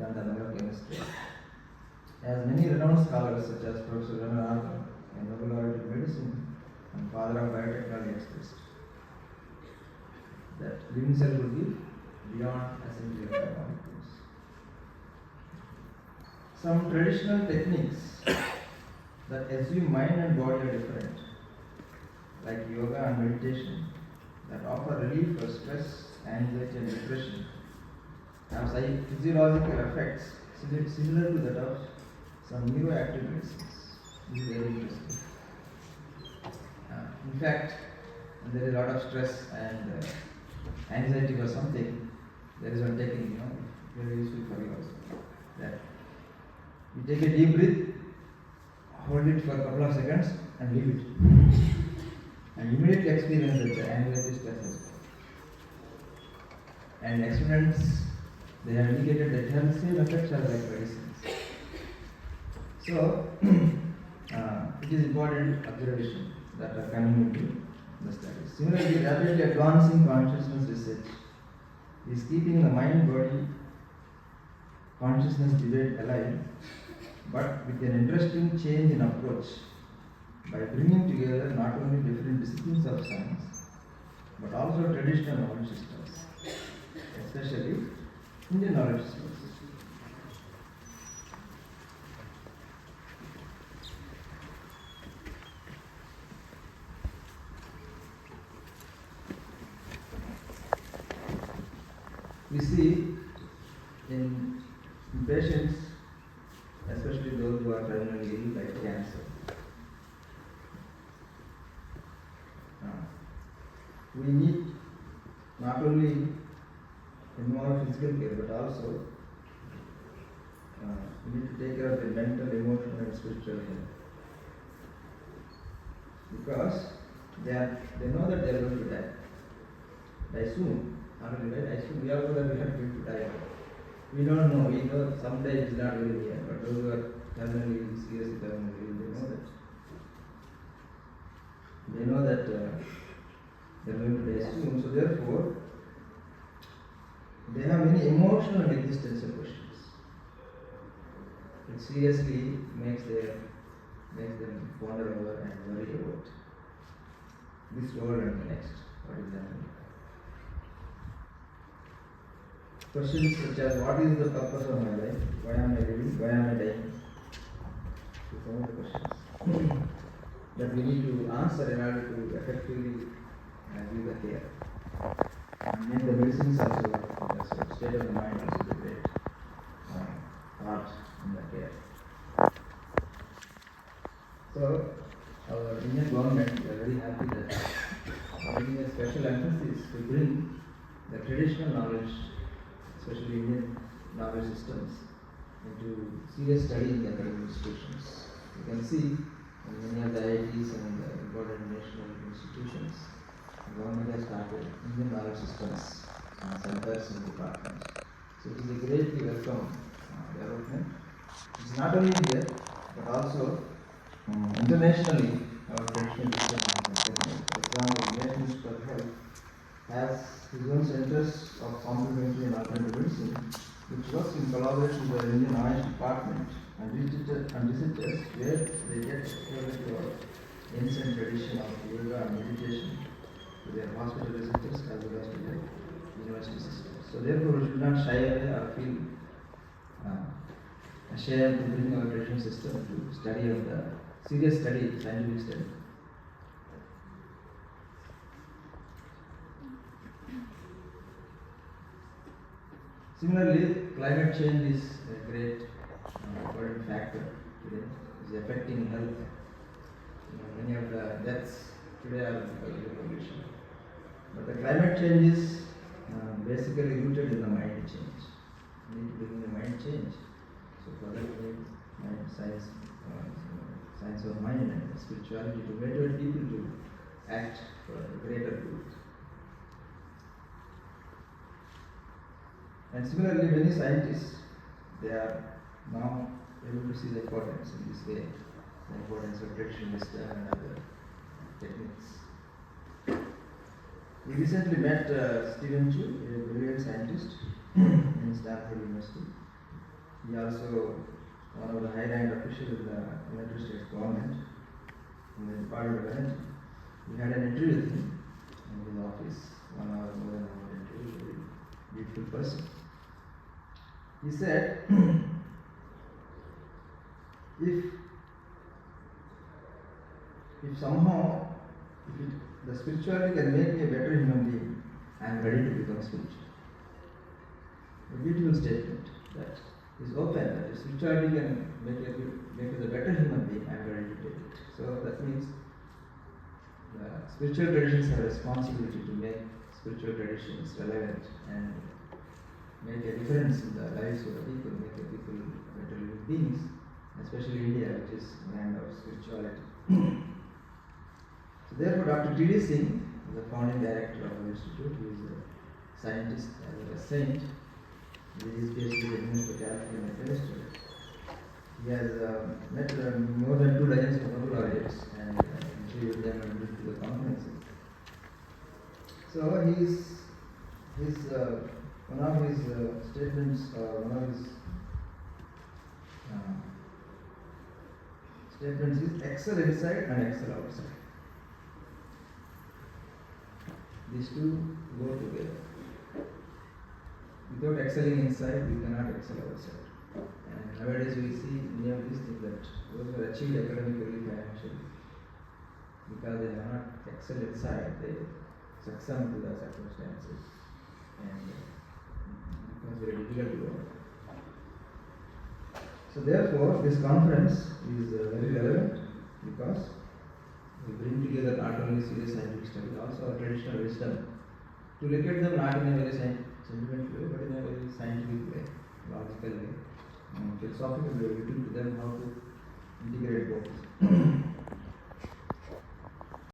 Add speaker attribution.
Speaker 1: and another chemistry. As many renowned scholars such as Professor Ramanathan, a Nobel laureate in medicine and father of biotechnology, expressed that living cell would be beyond assembly of molecules. Some traditional techniques that assume mind and body are different, like yoga and meditation, that offer relief for stress, anxiety, and depression, have physiological effects similar to that of some neuroactive medicines. This is very interesting. In fact, when there is a lot of stress and anxiety for something, there is one technique, very useful for you also. That you take a deep breath, hold it for a couple of seconds, and leave it, and immediately experience that the anxiety stress has gone. And experiments, they have indicated that it has the same effects as like medicines. So, it is important observation that are coming into the studies. Similarly, rapidly advancing consciousness research is keeping the mind-body consciousness debate alive, but with an interesting change in approach by bringing together not only different disciplines of science, but also traditional knowledge systems, especially Indian knowledge systems. We see in patients, especially those who are terminally ill, like cancer, we need not only more physical care, but also we need to take care of the mental, emotional, and spiritual health, because they know that they are going to die soon. Already, right? I think we all know that we are going to die. We don't know. We know someday it is not very near, but those who are terminally, seriously terminally ill, they know that. They know that they are going to die soon. So therefore, they have many emotional and existential questions. It seriously makes them ponder over and worry about this world and the next. What is happening? Questions such as, what is the purpose of my life? Why am I living? Why am I dying? These are the questions that we need to answer in order to effectively give the care. And make the medicines also work. So state of the mind also the great part in the care. So our Indian government, we are very happy that giving a special emphasis to bring the traditional knowledge, especially Indian knowledge systems, into serious study in the academic institutions. You can see in many of the IITs and the important national institutions, the government has started Indian knowledge systems centers and departments. So it is a greatly welcome development. It's not only here, but also internationally, our traditional system is recognized. For example, the National Institute of Health has his own centers of complementary and alternative medicine, which works in collaboration with the Indian Knowledge Department and researchers, where they get exposure to our ancient tradition of yoga and meditation to their hospital researchers as well as to their university systems. So therefore, we should not shy away or feel ashamed to bring our traditional system to study of the serious study, scientific study. Similarly, climate change is a great important factor today. It is affecting health. Many of the deaths today are because of pollution. But the climate change is basically rooted in the mind change. We need to bring the mind change. So for that we need mind science, science of mind and spirituality to motivate people to act for the greater good. And similarly, many scientists, they are now able to see the importance in this way, the importance of traditional wisdom and other techniques. We recently met Stephen Chu, a brilliant scientist in Stanford University. He also one of the high-ranked officials in the United States government in the Department of Energy. We had an interview with him in his office, 1 hour, more than 1 hour interview, very beautiful person. He said, if somehow, the spirituality can make me a better human being, I am ready to become spiritual. A beautiful statement that is open, that if spirituality can make us a better human being, I am ready to take it. So that means the spiritual traditions have a responsibility to make spiritual traditions relevant and make a difference in the lives of the people, make the people better human beings, especially India, which is land of spirituality. So therefore, Dr. T.D. Singh, the founding director of the institute, he is a scientist as well as saint. He is PhD in University of California chemistry. He has met more than 2 dozens of Nobel laureates and interviewed them and been to the conferences. So one of his statements, is excel inside and excel outside. These two go together. Without excelling inside, we cannot excel outside. And nowadays we see many of these things that those who are achieved academically, financially, because they have not excelled inside, they succumb to the circumstances and it becomes very difficult to go. So therefore, this conference is very relevant because we bring together not only serious scientific study, also our traditional wisdom, to look at them not in a very sentimental way, but in a very scientific way, logical way, philosophical way, looking to them how to integrate both.